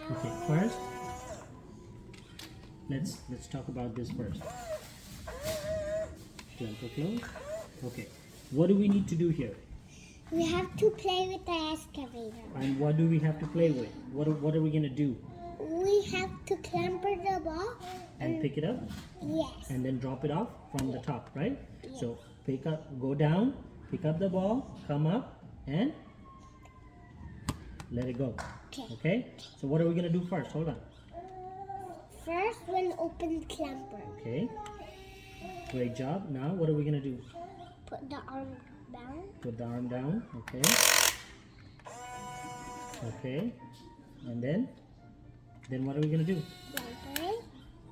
Okay, first, let's talk about this first. Clamper close. Okay, what do we need to do here? We have to play with the excavator. And what do we have to play with? What are we gonna do? We have to clamper the ball. And pick it up? Yes. And then drop it off from the top, right? Yes. So go down, pick up the ball, come up, and let it go. Okay. Okay? So what are we gonna do first? Hold on. First, we'll open the clamper. Okay. Great job. Now what are we gonna do? Put the arm down. Put the arm down. Okay. Okay. And then what are we gonna do? Clamper it.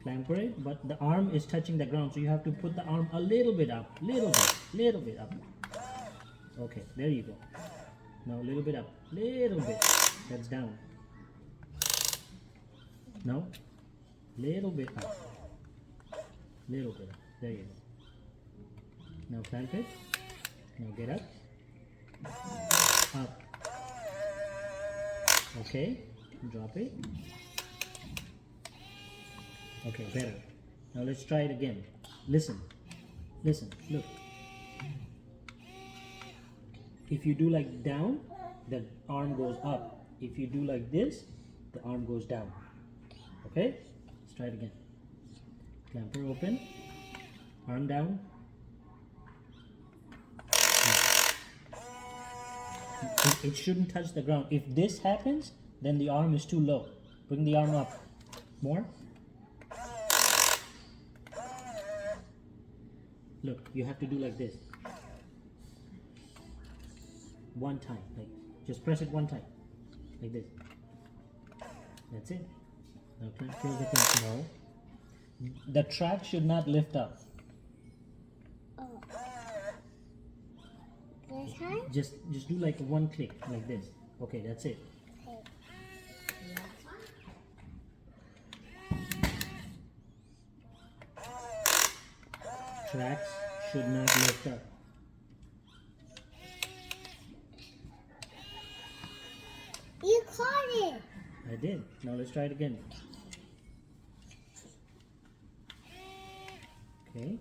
Clamper it, but the arm is touching the ground, so you have to put the arm a little bit up, little bit up. Okay, there you go. Now a little bit up, little bit. That's down. No, little bit up, little bit up. There you go. Now clamp it. Now get up, up. Okay, drop it. Okay, better. Now let's try it again. Listen, look. If you do like down, the arm goes up. If you do like this, the arm goes down. Okay? Let's try it again. Clamper open, arm down. It shouldn't touch the ground. If this happens, then the arm is too low. Bring the arm up. More. Look, you have to do like this. One time, like just press it one time, like this. That's it. Now close the clamp. No, the track should not lift up. Oh. This time? Just do like one click, like this. Okay, that's it. Tracks should not lift up. You caught it. I did. Now let's try it again. Okay.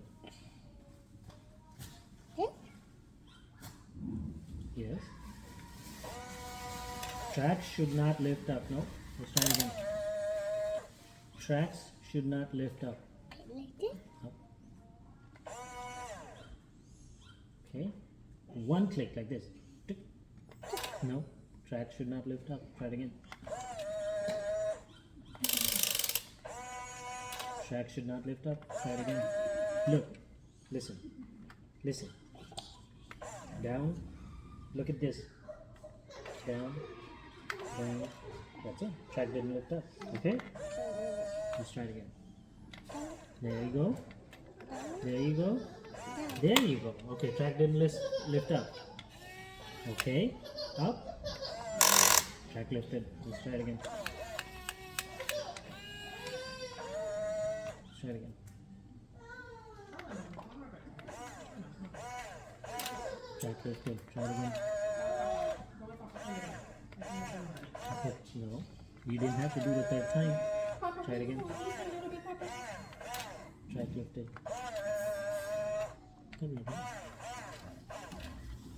This? Yes. Tracks should not lift up. No. Let's try it again. Tracks should not lift up. Like this? Up. Okay. One click like this. Tick. No. Tracks should not lift up. Try it again. Tracks should not lift up. Try it again. Look. Listen. Listen. Down. Look at this. Down. Down. That's it. Track didn't lift up. Okay? Let's try it again. There you go. There you go. There you go. Okay, track didn't lift up. Okay. Up. Track lifted. Let's try it again. Let's try it again. Track lifted. Try it again. Okay. No. You didn't have to do the third time. Try it again. Track lifted.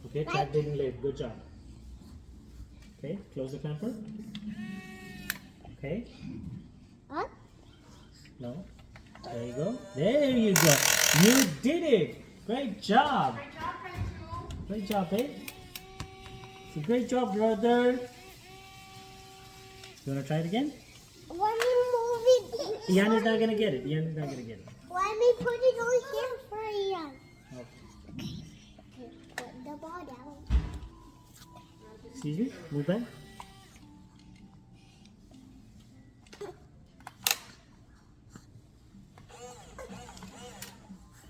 Okay, track didn't lift. Good job. Okay, close the clamper. Okay. Up. No. There you go. There you go. You did it. Great job. Great job, babe. It's a great job, brother. You want to try it again? Let me move it. Ian is not going to get it. Ian is not going to get it. Let me put it on here for Ian. Okay. Put the ball down. Excuse me? Move back.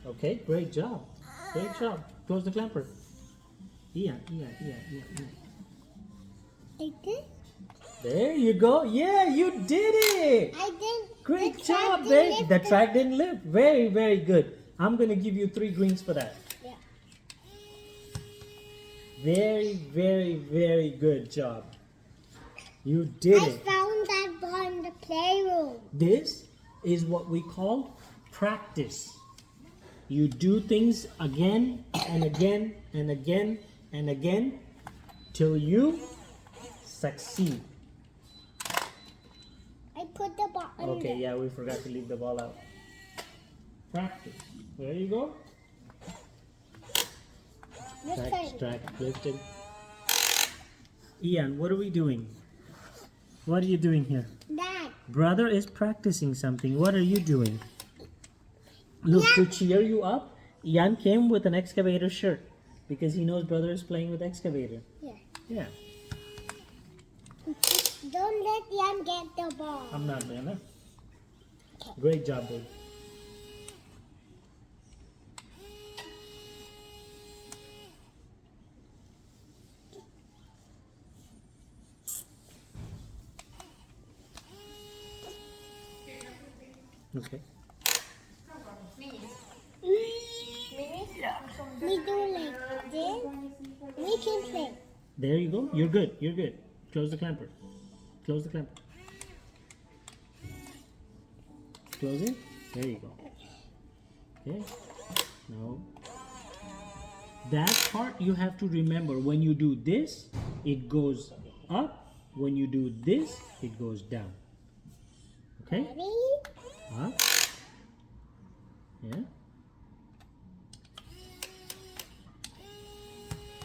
Okay, great job. Great job. Close the clamper. Ian. Like this? There you go. Yeah, you did it. I did. Great The job, track babe. didn't The lift track didn't lift. Very, very good. I'm going to give you 3 greens for that. Yeah. Very, very, very good job. You did I it. found that ball This is what we call practice. You do things again and again and again and again till you succeed. I put the ball under. Okay, yeah, we forgot to leave the ball out. Practice. There you go. This side. Track, lifted. Ian, what are we doing? What are you doing here? Dad. Brother is practicing something. What are you doing? Look, to cheer you up, Ian came with an excavator shirt because he knows brother is playing with excavator. Yeah. Yeah. Don't let Ian get the ball. I'm not gonna. Great job, babe. Okay. We do like this. We can play. There you go. You're good. You're good. Close the clamper. Close the clamper. Close it. There you go. Okay. No. That part you have to remember. When you do this, it goes up. When you do this, it goes down. Okay? Ready? Up. Yeah.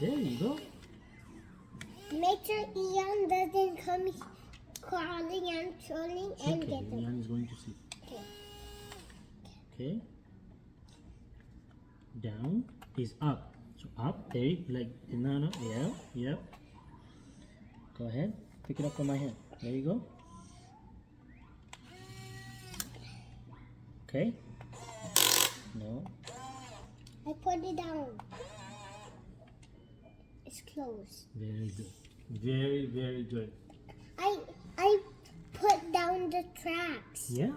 There you go. Make sure Ian doesn't come crawling and trolling and Okay, get them. Ian is going to see. Okay. Okay. Down is up. So up, there, like, no, yeah, yeah. Go ahead, pick it up from my hand. There you go. Okay. No. I put it down. It's closed. Very good. Very, very good. I put down the tracks. Yeah.